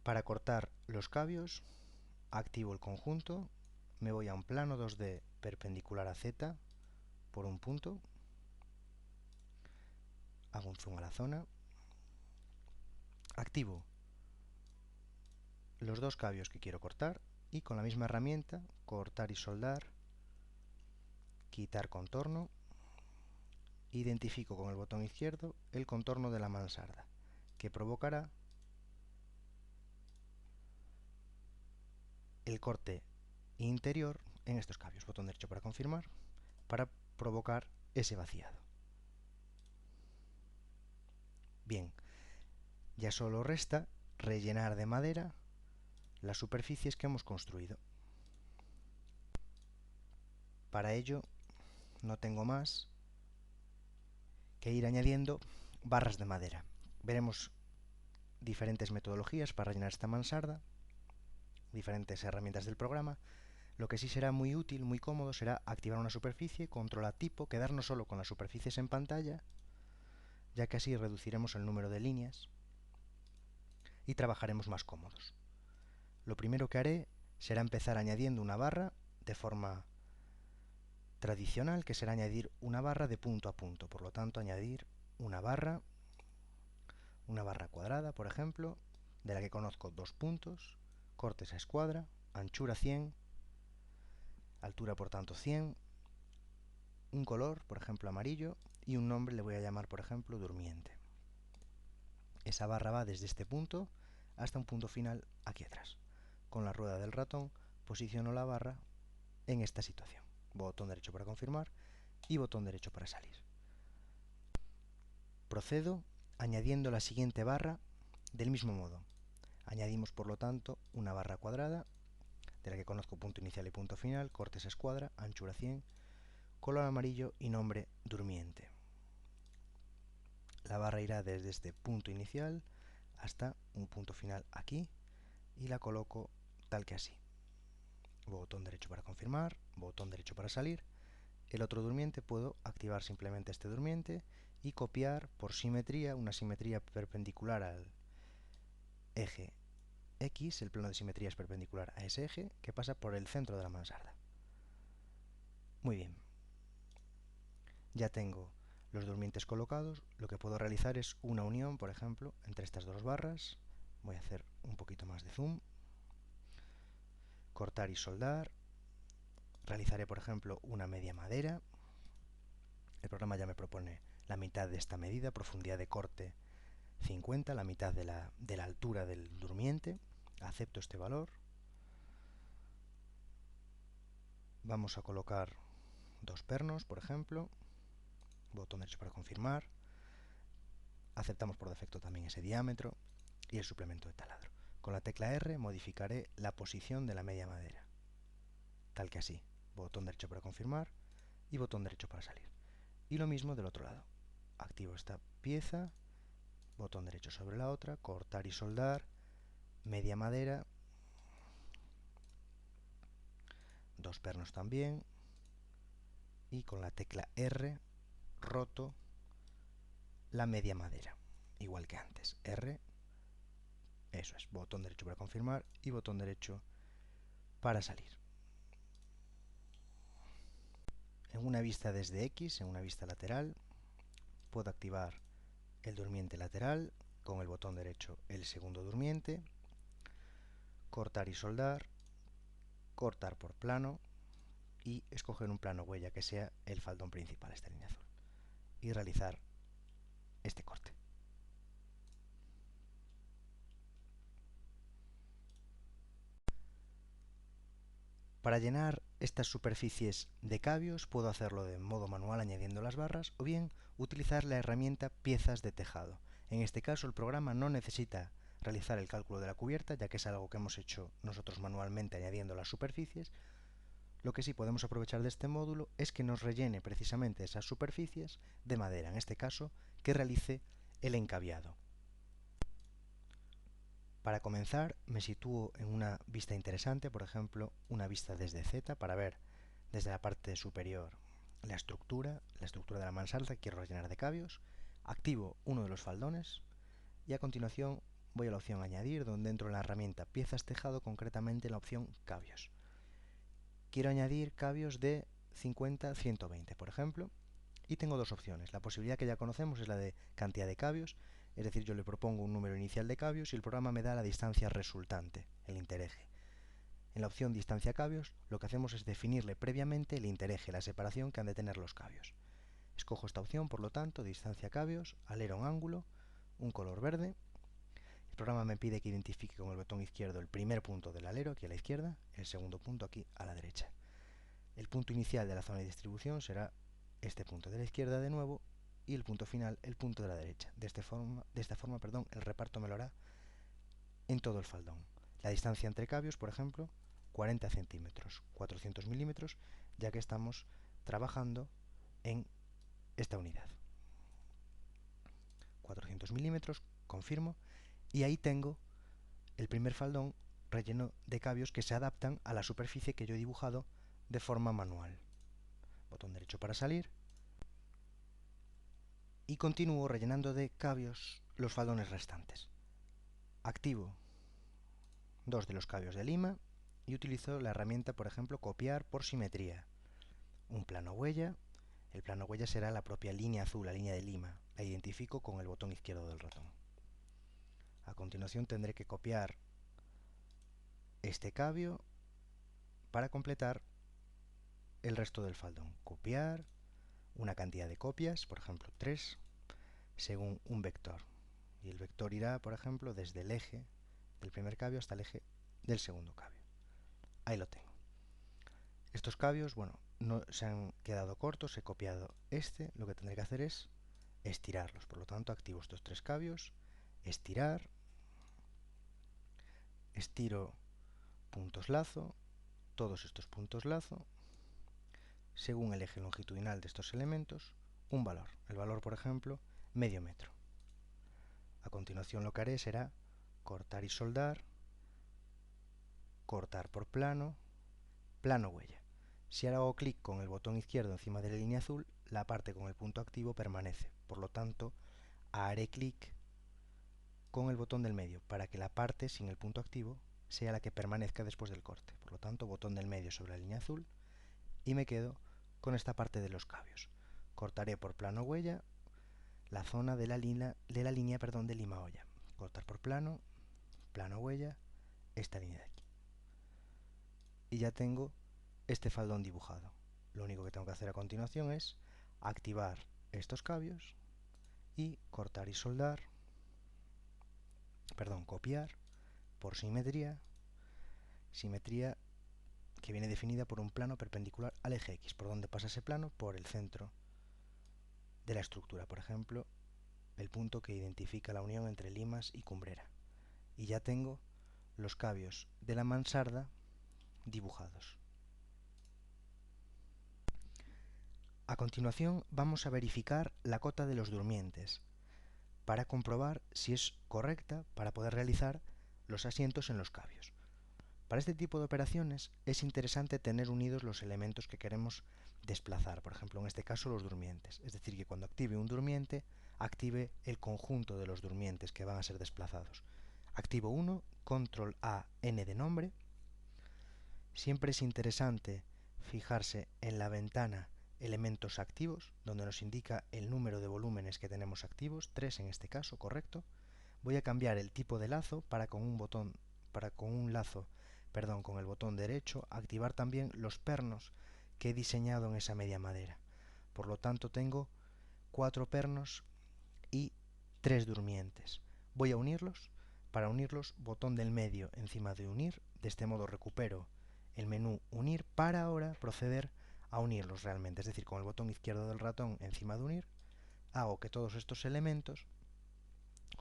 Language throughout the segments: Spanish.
Para cortar los cabios, activo el conjunto, me voy a un plano 2D perpendicular a Z por un punto, hago un zoom a la zona, activo los dos cabios que quiero cortar y con la misma herramienta, cortar y soldar, quitar contorno, identifico con el botón izquierdo el contorno de la mansarda, que provocará el corte interior en estos cabios. Botón derecho para confirmar, para provocar ese vaciado. Bien, ya solo resta rellenar de madera las superficies que hemos construido. Para ello no tengo más que ir añadiendo barras de madera. Veremos diferentes metodologías para rellenar esta mansarda, diferentes herramientas del programa. Lo que sí será muy útil, muy cómodo, será activar una superficie, controlar tipo, quedarnos solo con las superficies en pantalla, ya que así reduciremos el número de líneas y trabajaremos más cómodos. Lo primero que haré será empezar añadiendo una barra de forma tradicional, que será añadir una barra de punto a punto. Por lo tanto, añadir una barra cuadrada, por ejemplo, de la que conozco dos puntos, cortes a escuadra, anchura 100, altura por tanto 100, un color, por ejemplo amarillo, y un nombre le voy a llamar, por ejemplo, durmiente. Esa barra va desde este punto hasta un punto final aquí atrás. Con la rueda del ratón posiciono la barra en esta situación. Botón derecho para confirmar y botón derecho para salir. Procedo añadiendo la siguiente barra del mismo modo. Añadimos, por lo tanto, una barra cuadrada, de la que conozco punto inicial y punto final, cortes a escuadra, anchura 100, color amarillo y nombre durmiente. La barra irá desde este punto inicial hasta un punto final aquí y la coloco tal que así. Botón derecho para confirmar, botón derecho para salir. El otro durmiente puedo activar simplemente este durmiente y copiar por simetría, una simetría perpendicular al eje X, el plano de simetría es perpendicular a ese eje que pasa por el centro de la mansarda. Muy bien. Ya tengo los durmientes colocados. Lo que puedo realizar es una unión, por ejemplo, entre estas dos barras. Voy a hacer un poquito más de zoom. Cortar y soldar. Realizaré, por ejemplo, una media madera. El programa ya me propone la mitad de esta medida, profundidad de corte 50, la mitad de la altura del durmiente. Acepto este valor. Vamos a colocar dos pernos, por ejemplo. Botón derecho para confirmar. Aceptamos por defecto también ese diámetro y el suplemento de taladro. Con la tecla R modificaré la posición de la media madera, tal que así. Botón derecho para confirmar y botón derecho para salir. Y lo mismo del otro lado. Activo esta pieza, botón derecho sobre la otra, cortar y soldar, media madera, dos pernos también, y con la tecla R roto la media madera, igual que antes. R, eso es, botón derecho para confirmar y botón derecho para salir. En una vista desde X, en una vista lateral, puedo activar el durmiente lateral, con el botón derecho el segundo durmiente, cortar y soldar, cortar por plano y escoger un plano huella que sea el faldón principal, esta línea azul, y realizar este corte. Para llenar estas superficies de cabios puedo hacerlo de modo manual añadiendo las barras o bien utilizar la herramienta piezas de tejado. En este caso el programa no necesita realizar el cálculo de la cubierta, ya que es algo que hemos hecho nosotros manualmente añadiendo las superficies. Lo que sí podemos aprovechar de este módulo es que nos rellene precisamente esas superficies de madera, en este caso que realice el encabiado. Para comenzar me sitúo en una vista interesante, por ejemplo una vista desde Z, para ver desde la parte superior la estructura de la mansarda que quiero rellenar de cabios. Activo uno de los faldones y a continuación voy a la opción añadir, donde entro en la herramienta piezas tejado, concretamente en la opción cabios. Quiero añadir cabios de 50 a 120, por ejemplo, y tengo dos opciones. La posibilidad que ya conocemos es la de cantidad de cabios, es decir, yo le propongo un número inicial de cabios y el programa me da la distancia resultante, el intereje. En la opción distancia cabios, lo que hacemos es definirle previamente el intereje, la separación que han de tener los cabios. Escojo esta opción, por lo tanto, distancia cabios, alero en ángulo, un color verde. El programa me pide que identifique con el botón izquierdo el primer punto del alero, aquí a la izquierda, el segundo punto aquí a la derecha. El punto inicial de la zona de distribución será este punto de la izquierda de nuevo, y el punto final, el punto de la derecha. De esta forma, el reparto me lo hará en todo el faldón. La distancia entre cabios, por ejemplo, 40 centímetros, 400 milímetros, ya que estamos trabajando en esta unidad. 400 milímetros, confirmo, y ahí tengo el primer faldón relleno de cabios que se adaptan a la superficie que yo he dibujado de forma manual. Botón derecho para salir, y continúo rellenando de cabios los faldones restantes. Activo dos de los cabios de lima y utilizo la herramienta, por ejemplo, copiar por simetría. Un plano huella. El plano huella será la propia línea azul, la línea de lima. La identifico con el botón izquierdo del ratón. A continuación tendré que copiar este cabio para completar el resto del faldón. Copiar una cantidad de copias, por ejemplo 3, según un vector. Y el vector irá, por ejemplo, desde el eje del primer cabio hasta el eje del segundo cabio. Ahí lo tengo. Estos cabios, bueno, no se han quedado cortos, he copiado este, lo que tendré que hacer es estirarlos. Por lo tanto, activo estos tres cabios, estirar, estiro puntos lazo, todos estos puntos lazo, según el eje longitudinal de estos elementos, un valor. El valor, por ejemplo, medio metro. A continuación lo que haré será cortar y soldar, cortar por plano, plano huella. Si ahora hago clic con el botón izquierdo encima de la línea azul, la parte con el punto activo permanece. Por lo tanto, haré clic con el botón del medio para que la parte sin el punto activo sea la que permanezca después del corte. Por lo tanto, botón del medio sobre la línea azul y me quedo con esta parte de los cabios. Cortaré por plano huella la zona de la línea de lima olla. Cortar por plano, plano huella, esta línea de aquí. Y ya tengo este faldón dibujado. Lo único que tengo que hacer a continuación es activar estos cabios y cortar y soldar, copiar por simetría, simetría que viene definida por un plano perpendicular al eje X. ¿Por dónde pasa ese plano? Por el centro de la estructura, por ejemplo, el punto que identifica la unión entre limas y cumbrera. Y ya tengo los cabios de la mansarda dibujados. A continuación vamos a verificar la cota de los durmientes para comprobar si es correcta para poder realizar los asientos en los cabios. Para este tipo de operaciones es interesante tener unidos los elementos que queremos desplazar, por ejemplo en este caso los durmientes, es decir que cuando active un durmiente active el conjunto de los durmientes que van a ser desplazados. Activo uno, control A, N de nombre. Siempre es interesante fijarse en la ventana elementos activos, donde nos indica el número de volúmenes que tenemos activos, 3 en este caso, correcto. Voy a cambiar el tipo de lazo para con el botón derecho activar también los pernos que he diseñado en esa media madera. Por lo tanto tengo 4 pernos y 3 durmientes. Voy a unirlos. Para unirlos, botón del medio encima de unir. De este modo recupero el menú unir para ahora proceder a unirlos realmente. Es decir, con el botón izquierdo del ratón encima de unir, hago que todos estos elementos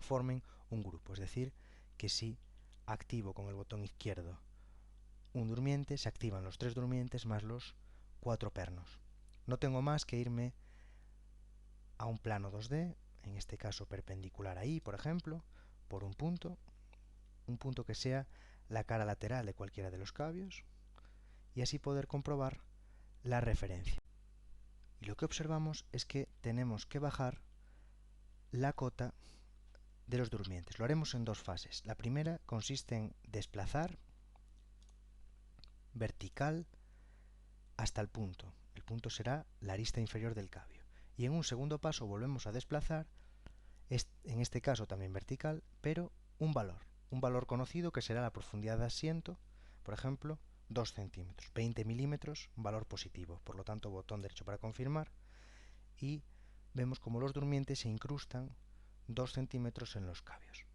formen un grupo. Es decir, que si activo con el botón izquierdo un durmiente, se activan los 3 durmientes más los 4 pernos. No tengo más que irme a un plano 2D, en este caso perpendicular ahí, por ejemplo, por un punto que sea la cara lateral de cualquiera de los cabios, y así poder comprobar la referencia. Y lo que observamos es que tenemos que bajar la cota de los durmientes. Lo haremos en dos fases. La primera consiste en desplazar vertical hasta el punto. El punto será la arista inferior del cabio. Y en un segundo paso volvemos a desplazar, en este caso también vertical, pero un valor conocido que será la profundidad de asiento, por ejemplo, 2 centímetros, 20 milímetros, valor positivo. Por lo tanto, botón derecho para confirmar y vemos como los durmientes se incrustan 2 centímetros en los cabios.